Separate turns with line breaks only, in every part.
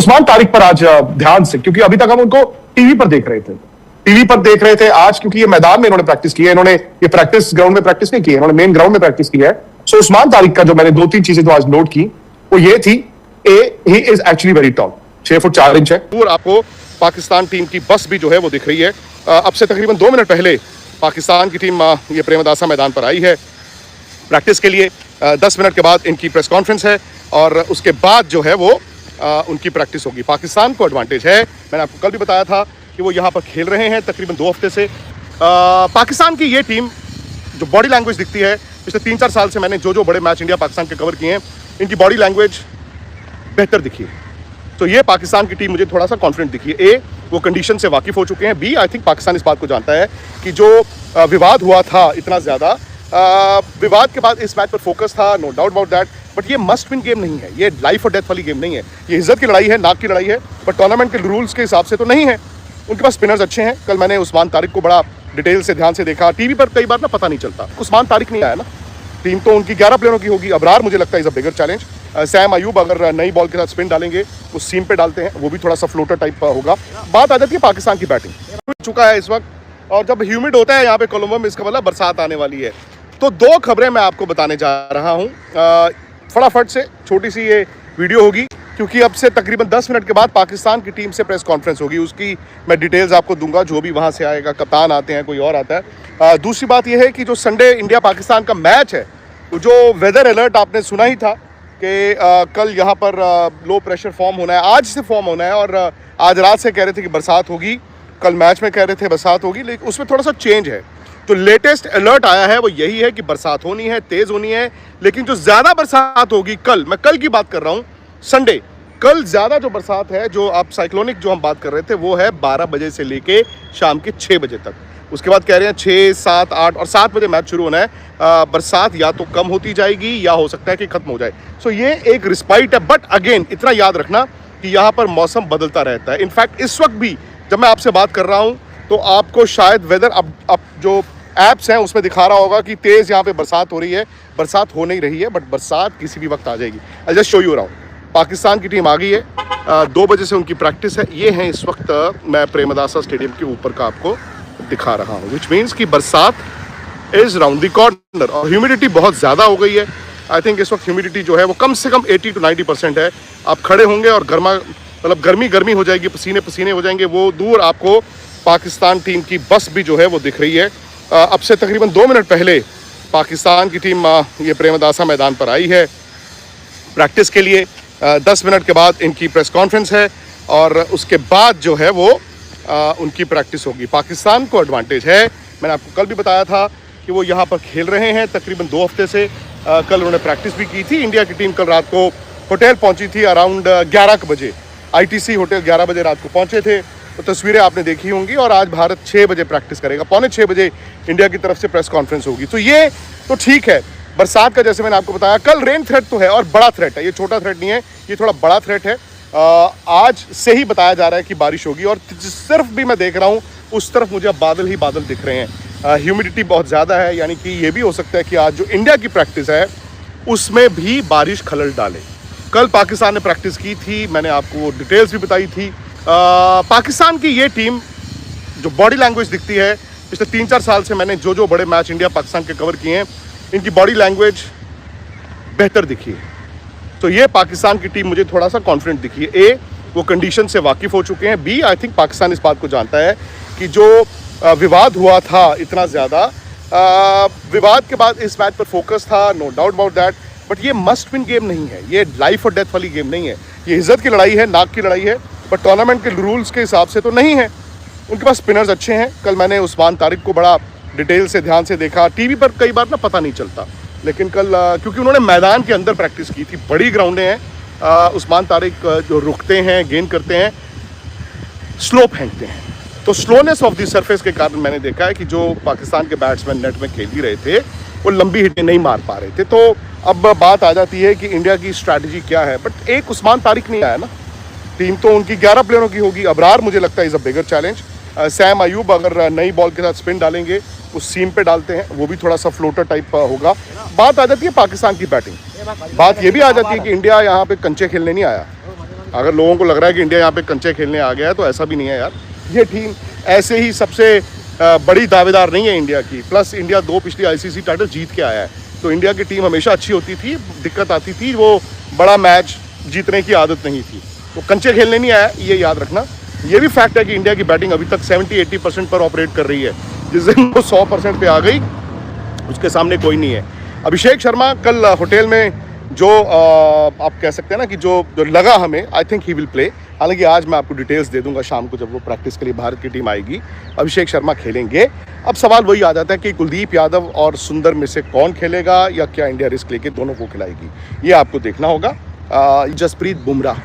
उस्मान तारिक पर आज ध्यान से, क्योंकि अभी तक हम उनको टीवी पर देख रहे थे। आज क्योंकि ये मैदान में इन्होंने प्रैक्टिस की है, इन्होंने ये प्रैक्टिस ग्राउंड में प्रैक्टिस नहीं की है, इन्होंने मेन ग्राउंड में प्रैक्टिस की है। सो उस्मान तारिक का जो मैंने 2-3 चीजें तो आज नोट की वो ये थी, he is actually very tall, 6 foot 4 inch है।
और आपको पाकिस्तान टीम की बस भी जो है वो दिख रही है। अब से तकरीबन 2 मिनट पहले पाकिस्तान की टीम ये प्रेमदासा मैदान पर आई है प्रैक्टिस के लिए। 10 मिनट के बाद इनकी प्रेस कॉन्फ्रेंस है और उसके बाद जो है वो उनकी प्रैक्टिस होगी। पाकिस्तान को एडवांटेज है, मैंने आपको कल भी बताया था कि वो यहाँ पर खेल रहे हैं तकरीबन 2 हफ्ते से। पाकिस्तान की ये टीम जो बॉडी लैंग्वेज दिखती है, पिछले 3-4 साल से मैंने जो बड़े मैच इंडिया पाकिस्तान के कवर किए हैं, इनकी बॉडी लैंग्वेज बेहतर दिखी है। तो ये पाकिस्तान की टीम मुझे थोड़ा सा कॉन्फिडेंट दिखी है। ए, वो कंडीशन से वाकिफ़ हो चुके हैं। बी, आई थिंक पाकिस्तान इस बात को जानता है कि जो विवाद हुआ था इतना ज़्यादा, विवाद के बाद इस मैच पर फोकस था, no doubt about that. But ये मस्ट विन गेम नहीं है, ये लाइफ और डेथ वाली गेम नहीं है, ये इज्जत की लड़ाई है, नाक की लड़ाई है। बट टूर्नामेंट के रूल्स के हिसाब से तो नहीं है। उनके पास स्पिनर्स अच्छे हैं। कल मैंने उस्मान तारिक को बड़ा डिटेल से ध्यान से देखा। टीवी पर कई बार ना पता नहीं चलता, उस्मान तारिक नहीं आया ना, टीम तो उनकी 11 प्लेयरों की होगी। अबरार मुझे लगता है is a bigger challenge. Sam Ayub अगर नई बॉल के साथ स्पिन डालेंगे, उस सीम पे डालते हैं, वो भी थोड़ा सा फ्लोटर टाइप होगा। बात आ जाती है पाकिस्तान की बैटिंग चुका है इस वक्त, और जब ह्यूमिड होता है यहाँ पे कोलंबो में, इसका मतलब बरसात आने वाली है। तो 2 खबरें मैं आपको बताने जा रहा हूँ। फटाफट से छोटी सी ये वीडियो होगी, क्योंकि अब से तकरीबन 10 मिनट के बाद पाकिस्तान की टीम से प्रेस कॉन्फ्रेंस होगी। उसकी मैं डिटेल्स आपको दूंगा, जो भी वहाँ से आएगा, कप्तान आते हैं, कोई और आता है। दूसरी बात यह है कि जो संडे इंडिया पाकिस्तान का मैच है, जो वेदर अलर्ट आपने सुना ही था कि कल यहाँ पर लो प्रेशर फॉर्म होना है, आज से फॉर्म होना है, और आज रात से कह रहे थे कि बरसात होगी, कल मैच में कह रहे थे बरसात होगी, लेकिन उसमें थोड़ा सा चेंज है। जो लेटेस्ट अलर्ट आया है वो यही है कि बरसात होनी है, तेज़ होनी है, लेकिन जो ज़्यादा बरसात होगी कल, मैं कल की बात कर रहा हूँ, संडे, कल ज़्यादा जो बरसात है, जो आप साइक्लोनिक जो हम बात कर रहे थे, वो है 12 बजे से लेके शाम के 6 बजे तक। उसके बाद कह रहे हैं 6, 7, 8 और 7 बजे मैच शुरू होना है। बरसात या तो कम होती जाएगी या हो सकता है कि ख़त्म हो जाए। सो ये एक रिस्पाइट है। बट अगेन इतना याद रखना कि यहाँ पर मौसम बदलता रहता है। इनफैक्ट इस वक्त भी जब मैं आपसे बात कर रहा हूँ तो आपको शायद वेदर अब जो ऐप्स हैं उसमें दिखा रहा होगा कि तेज़ यहाँ पे बरसात हो रही है। बरसात हो नहीं रही है, बट बरसात किसी भी वक्त आ जाएगी। आई जस्ट शो यू रहा हूँ, पाकिस्तान की टीम आ गई है। 2 बजे से उनकी प्रैक्टिस है। ये है इस वक्त मैं प्रेमदासा स्टेडियम के ऊपर का आपको दिखा रहा हूँ, विच मीन्स कि बरसात इज़ राउंड द कॉर्नर। और ह्यूमिडिटी बहुत ज़्यादा हो गई है। आई थिंक इस वक्त ह्यूमिडिटी जो है वो कम से कम 80 to 90% है। आप खड़े होंगे और गर्मी हो जाएगी, पसीने पसीने हो जाएंगे। वो दूर आपको पाकिस्तान टीम की बस भी जो है वो दिख रही है। अब से तकरीबन 2 मिनट पहले पाकिस्तान की टीम ये प्रेमदासा मैदान पर आई है प्रैक्टिस के लिए। 10 मिनट के बाद इनकी प्रेस कॉन्फ्रेंस है और उसके बाद जो है वो उनकी प्रैक्टिस होगी। पाकिस्तान को एडवांटेज है, मैंने आपको कल भी बताया था कि वो यहाँ पर खेल रहे हैं तकरीबन 2 हफ्ते से। कल उन्होंने प्रैक्टिस भी की थी। इंडिया की टीम कल रात को होटल पहुँची थी अराउंड 11 बजे। ITC होटल 11 बजे रात को पहुँचे थे। तो तस्वीरें आपने देखी होंगी। और आज भारत 6 बजे प्रैक्टिस करेगा, 5:45 बजे इंडिया की तरफ से प्रेस कॉन्फ्रेंस होगी। तो ये तो ठीक है। बरसात का जैसे मैंने आपको बताया, कल रेन थ्रेट तो है और बड़ा थ्रेट है, ये छोटा थ्रेट नहीं है, ये थोड़ा बड़ा थ्रेट है। आज से ही बताया जा रहा है कि बारिश होगी। और सिर्फ भी मैं देख रहा हूँ उस तरफ मुझे अब बादल ही बादल दिख रहे हैं। ह्यूमिडिटी बहुत ज़्यादा है, यानी कि ये भी हो सकता है कि आज जो इंडिया की प्रैक्टिस है उसमें भी बारिश खलल डाले। कल पाकिस्तान ने प्रैक्टिस की थी, मैंने आपको डिटेल्स भी बताई थी। पाकिस्तान की ये टीम जो बॉडी लैंग्वेज दिखती है, पिछले 3-4 साल से मैंने जो बड़े मैच इंडिया पाकिस्तान के कवर किए हैं, इनकी बॉडी लैंग्वेज बेहतर दिखी है। तो ये पाकिस्तान की टीम मुझे थोड़ा सा कॉन्फिडेंट दिखी है। ए, वो कंडीशन से वाकिफ़ हो चुके हैं। बी, आई थिंक पाकिस्तान इस बात को जानता है कि जो विवाद हुआ था इतना ज़्यादा, विवाद के बाद इस मैच पर फोकस था, no doubt about that. But ये मस्ट विन गेम नहीं है, ये लाइफ और डेथ वाली गेम नहीं है, ये इज्जत की लड़ाई है, नाक की लड़ाई है। बट टूर्नामेंट के रूल्स के हिसाब से तो नहीं है। उनके पास स्पिनर्स अच्छे हैं। कल मैंने उस्मान तारिक को बड़ा डिटेल से ध्यान से देखा। टीवी पर कई बार ना पता नहीं चलता, लेकिन कल क्योंकि उन्होंने मैदान के अंदर प्रैक्टिस की थी, बड़ी ग्राउंडें हैं। उस्मान तारिक जो रुकते हैं, गेंद करते हैं, स्लो फेंकते हैं, तो स्लोनेस ऑफ द सरफेस के कारण मैंने देखा है कि जो पाकिस्तान के बैट्समैन नेट में खेल ही रहे थे वो लंबी हिटें नहीं मार पा रहे थे। तो अब बात आ जाती है कि इंडिया की स्ट्रैटेजी क्या है। बट एक उस्मान तारिक नहीं आया ना, टीम तो उनकी 11 प्लेयरों की होगी। अबरार मुझे लगता है is a bigger challenge. Sam Ayub अगर नई बॉल के साथ स्पिन डालेंगे, उस सीम पे डालते हैं, वो भी थोड़ा सा फ्लोटर टाइप होगा। बात आ जाती है पाकिस्तान की बैटिंग, बात ये भी आ जाती है कि इंडिया यहाँ पे कंचे खेलने नहीं आया। अगर लोगों को लग रहा है कि इंडिया यहाँ पे कंचे खेलने आ गया है तो ऐसा भी नहीं है यार। ये टीम ऐसे ही सबसे बड़ी दावेदार नहीं है इंडिया की। प्लस इंडिया 2 पिछली आईसीसी टाइटल जीत के आया है, तो इंडिया की टीम हमेशा अच्छी होती थी। दिक्कत आती थी वो बड़ा मैच जीतने की आदत नहीं थी, वो कंचे खेलने नहीं आया, ये याद रखना। ये भी फैक्ट है कि इंडिया की बैटिंग अभी तक 70-80% पर ऑपरेट कर रही है। जिस दिन वो 100% पे आ गई उसके सामने कोई नहीं है। अभिषेक शर्मा कल होटल में जो आप कह सकते हैं ना कि जो लगा हमें, I think he will play. हालांकि आज मैं आपको डिटेल्स दे दूंगा शाम को जब वो प्रैक्टिस के लिए भारत की टीम आएगी। अभिषेक शर्मा खेलेंगे। अब सवाल वही आ जाता है कि कुलदीप यादव और सुंदर में से कौन खेलेगा, या क्या इंडिया रिस्क लेके दोनों को खिलाएगी, ये आपको देखना होगा। जसप्रीत बुमराह,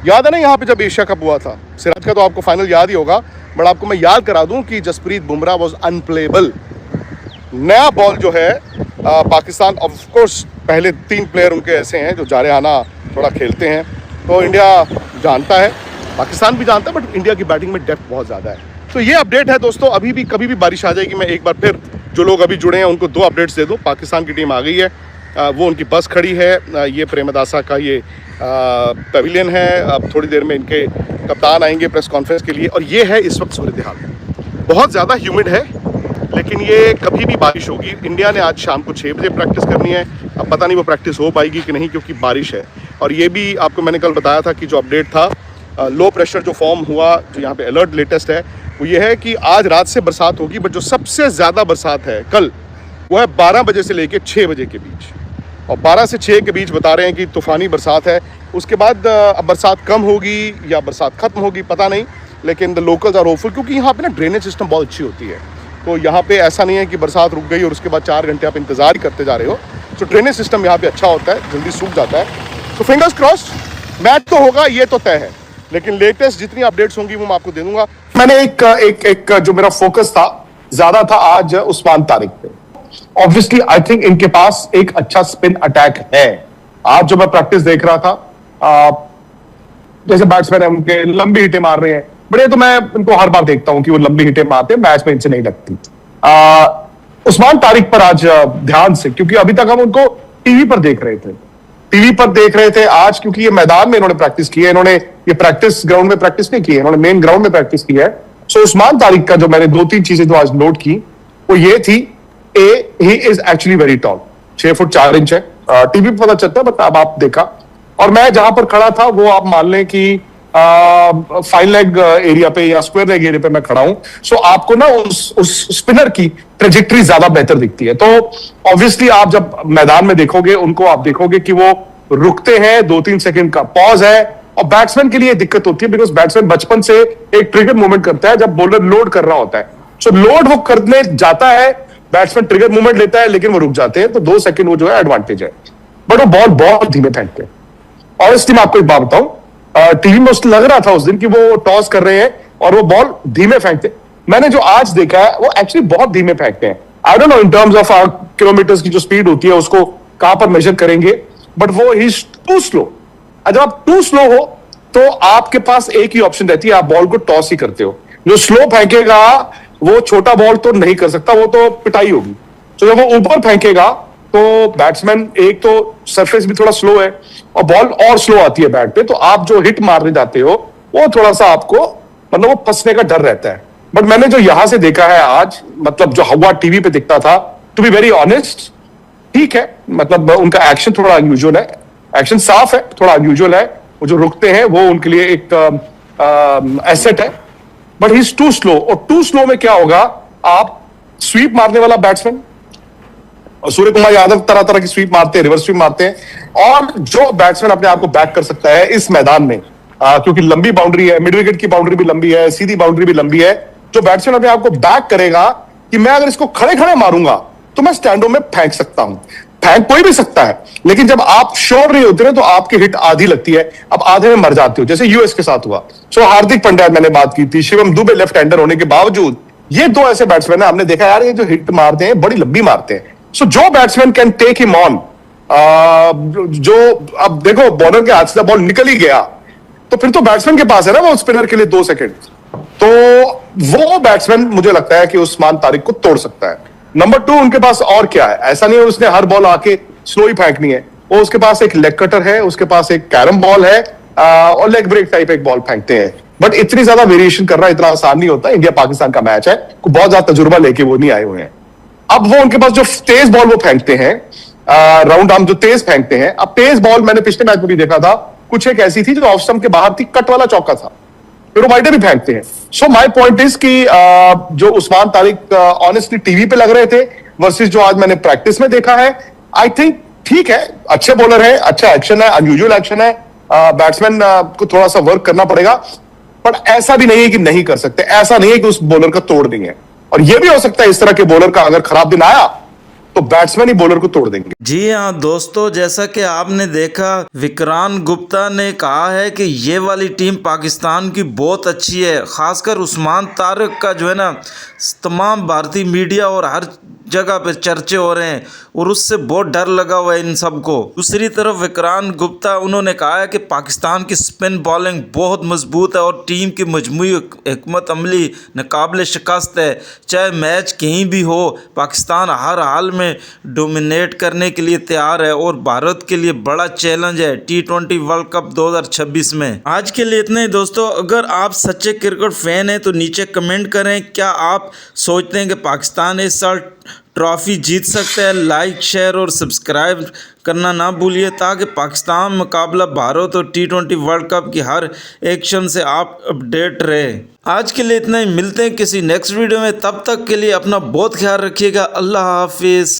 याद है ना यहाँ पे जब एशिया कप हुआ था, सिराज का तो आपको फाइनल याद ही होगा, बट आपको मैं याद करा दूं कि जसप्रीत बुमराह वाज अनप्लेबल। नया बॉल जो है पाकिस्तान, ऑफ कोर्स पहले 3 प्लेयर उनके ऐसे हैं जो जारहाना थोड़ा खेलते हैं, तो इंडिया जानता है, पाकिस्तान भी जानता है, बट इंडिया की बैटिंग में डेप्थ बहुत ज़्यादा है। तो ये अपडेट है दोस्तों। अभी भी कभी भी बारिश आ जाएगी। मैं एक बार फिर जो लोग अभी जुड़े हैं उनको 2 अपडेट्स दे दूँ। पाकिस्तान की टीम आ गई है, वो उनकी बस खड़ी है, ये प्रेमदासा का ये पवेलियन है। अब थोड़ी देर में इनके कप्तान आएंगे प्रेस कॉन्फ्रेंस के लिए। और ये है इस वक्त सूरत हाल, बहुत ज़्यादा ह्यूमिड है, लेकिन ये कभी भी बारिश होगी। इंडिया ने आज शाम को 6 बजे प्रैक्टिस करनी है। अब पता नहीं वो प्रैक्टिस हो पाएगी कि नहीं, क्योंकि बारिश है। और ये भी आपको मैंने कल बताया था कि जो अपडेट था, लो प्रेशर जो फॉर्म हुआ, जो यहाँ पे अलर्ट लेटेस्ट है, वो ये है कि आज रात से बरसात होगी, बट जो सबसे ज़्यादा बरसात है कल, वो है 12 बजे से लेकर 6 बजे के बीच। और 12 से 6 के बीच बता रहे हैं कि तूफ़ानी बरसात है। उसके बाद अब बरसात कम होगी या बरसात ख़त्म होगी पता नहीं, लेकिन द लोकल्स आर होपफुल, क्योंकि यहाँ पे ना ड्रेनेज सिस्टम बहुत अच्छी होती है। तो यहाँ पे ऐसा नहीं है कि बरसात रुक गई और उसके बाद 4 घंटे आप इंतज़ार ही करते जा रहे हो। तो ड्रेनेज सिस्टम यहाँ पे अच्छा होता है, जल्दी सूख जाता है। तो फिंगर्स क्रॉस्ड, मैच तो होगा, ये तो तय है, लेकिन लेटेस्ट जितनी अपडेट्स होंगी वो मैं आपको दे दूंगा।
मैंने एक जो मेरा फोकस था ज्यादा था आज उस्मान तारिक पे। ऑब्वियसली आई थिंक इनके पास एक अच्छा स्पिन अटैक है। आज जो मैं प्रैक्टिस देख रहा था, जैसे बैट्समैन है उनके लंबी हिटें मार रहे हैं, बड़े, तो मैं इनको हर बार देखता हूं कि वो लंबी हिटें मारते हैं, मैच में इनसे नहीं लगती। उस्मान तारिक पर आज ध्यान से, क्योंकि अभी तक हम उनको टीवी पर देख रहे थे, आज क्योंकि ये मैदान में इन्होंने प्रैक्टिस की है। इन्होंने ये प्रैक्टिस ग्राउंड में प्रैक्टिस नहीं की है, इन्होंने मेन ग्राउंड में प्रैक्टिस की है। सो उस्मान तारिक का जो मैंने 2-3 चीजें जो आज नोट की वो ये थी, he is actually very tall, 6 foot 4 inch है। टीवी पर पता चलता है, बट अब आप देखा। और मैं जहां पर खड़ा था वो आप मान लें कि फाइन लेग एरिया पे या स्क्वायर लेग एरिया पे मैं खड़ा हूं। सो आपको ना उस स्पिनर की ट्रेजेक्टरी ज्यादा बेहतर दिखती है। तो ऑब्वियसली आप जब मैदान में देखोगे उनको, आप देखोगे कि वो रुकते हैं, 2-3 सेकंड का पॉज है। और बैट्समैन के लिए दिक्कत होती है, बिकॉज बैट्समैन बचपन से एक ट्रिगर मूवमेंट करता है जब बॉलर लोड कर रहा होता है। सो लोड वो करने जाता है, बैट्समैन ट्रिगर मूवमेंट लेता है, लेकिन वो रुक जाते हैं, तो 2 सेकंड वो जो है एडवांटेज है। बट वो बॉल बहुत धीमे फेंकते हैं। ऑनेस्टली मैं आपको एक बात बताऊं, टीवी में उसको लग रहा था उस दिन कि वो टॉस कर रहे हैं और वो बॉल धीमे फेंकते। मैंने जो आज देखा है वो एक्चुअली बहुत धीमे फेंकते हैं। I don't know in terms of kilometres की जो स्पीड होती है उसको कहां पर मेजर करेंगे, बट वो इज टू स्लो। जब आप टू स्लो हो तो आपके पास एक ही ऑप्शन रहती है, आप बॉल को टॉस ही करते हो। जो स्लो फेंकेगा वो छोटा बॉल तो नहीं कर सकता, वो तो पिटाई होगी। तो जब वो ऊपर फेंकेगा तो बैट्समैन, एक तो सरफेस भी थोड़ा स्लो है और बॉल और स्लो आती है बैट पे, तो आप जो हिट मारने जाते हो वो थोड़ा सा आपको, मतलब वो फंसने का डर रहता है। बट मैंने जो यहां से देखा है आज, मतलब जो हवा टीवी पे दिखता था, टू बी वेरी ऑनेस्ट, ठीक है, मतलब उनका एक्शन थोड़ा अनयूजुअल है, एक्शन साफ है, थोड़ा अनयूजुअल है। वो जो रुकते हैं वो उनके लिए एक एसेट है, but he is too slow. और टू स्लो में क्या होगा, आप स्वीप मारने वाला बैट्समैन, और सूर्य कुमार यादव तरह तरह की स्वीप मारते हैं, रिवर्स स्वीप मारते हैं, और जो बैट्समैन अपने आप को बैक कर सकता है इस मैदान में, क्योंकि लंबी बाउंड्री है, मिड विकेट की बाउंड्री भी लंबी है, सीधी बाउंड्री भी लंबी है, जो बैट्समैन अपने आप को बैक करेगा कि मैं अगर इसको खड़े खड़े मारूंगा तो मैं स्टैंडों में फेंक सकता हूं। फेंक कोई भी सकता है, लेकिन जब आप श्योर नहीं होते ना तो आपकी हिट आधी लगती है, अब आधे में मर जाते हो, जैसे यूएस के साथ हुआ। सो हार्दिक पांड्या मैंने बात की थी, शिवम दुबे लेफ्ट हैंडर होने के बावजूद, ये 2 ऐसे बैट्समैन है, हमने देखा यार ये जो हिट मारते हैं बड़ी लंबी मारते हैं। सो जो batsman can take him on, जो अब देखो बॉलर के हाथ से बॉल निकल ही गया तो फिर तो बैट्समैन के पास है ना वो स्पिनर के लिए 2 सेकंड, तो वो बैट्समैन मुझे लगता है कि उस्मान तारिक को तोड़ सकता है। नंबर 2 उनके पास और क्या है, ऐसा नहीं है उसने हर बॉल आके स्लो ही फेंकनी है, वो उसके पास एक लेग कटर है, उसके पास एक कैरम बॉल है, और लेग ब्रेक टाइप एक बॉल फेंकते हैं। बट इतनी ज्यादा वेरिएशन करना इतना आसान नहीं होता। इंडिया पाकिस्तान का मैच है, कोई बहुत ज्यादा तजुर्बा लेके वो नहीं आए हुए हैं। अब वो उनके पास जो तेज बॉल वो फेंकते हैं, राउंड आर्म जो तेज फेंकते हैं। अब तेज बॉल मैंने पिछले मैच में भी देखा था, कुछ एक ऐसी थी जो ऑफ स्टंप के बाहर थी, कट वाला चौका था, फिर वो वाइडर भी फेंकते हैं। सो माय पॉइंट इज कि जो उस्मान तारिक ऑनेस्टली टीवी पे लग रहे थे वर्सेस जो आज मैंने प्रैक्टिस में देखा है, आई थिंक ठीक है, अच्छे बॉलर है, अच्छा एक्शन है, अनयूजुअल एक्शन है। बैट्समैन को थोड़ा सा वर्क करना पड़ेगा, पर ऐसा भी नहीं है कि नहीं कर सकते, ऐसा नहीं है कि उस बॉलर का तोड़ नहीं है। और यह भी हो सकता है इस तरह के बॉलर का अगर खराब दिन आया तो बैट्समैन ही बॉलर को तोड़ देंगे।
जी हाँ दोस्तों, जैसा कि आपने देखा, विक्रांत गुप्ता ने कहा है कि ये वाली टीम पाकिस्तान की बहुत अच्छी है। खासकर उस्मान तारिक का जो है ना, तमाम भारतीय मीडिया और हर जगह पे चर्चे हो रहे हैं और उससे बहुत डर लगा हुआ है इन सबको। दूसरी तरफ विक्रांत गुप्ता उन्होंने कहा है कि पाकिस्तान की स्पिन बॉलिंग बहुत मजबूत है और टीम की मजमूई हिकमत अमली नाकाबिले शिकस्त है। चाहे मैच कहीं भी हो, पाकिस्तान हर हाल में डोमिनेट करने के लिए तैयार है और भारत के लिए बड़ा चैलेंज है T20 वर्ल्ड कप 2026 में। आज के लिए इतना ही दोस्तों। अगर आप सच्चे क्रिकेट फैन हैं तो नीचे कमेंट करें, क्या आप सोचते हैं कि पाकिस्तान इस साल ट्रॉफी जीत सकता है? लाइक, शेयर और सब्सक्राइब करना ना भूलिए ताकि पाकिस्तान मुकाबला भारत और T20 वर्ल्ड कप की हर एक्शन से आप अपडेट रहे। आज के लिए इतना ही, मिलते हैं किसी नेक्स्ट वीडियो में। तब तक के लिए अपना बहुत ख्याल रखिएगा। अल्लाह हाफिज़।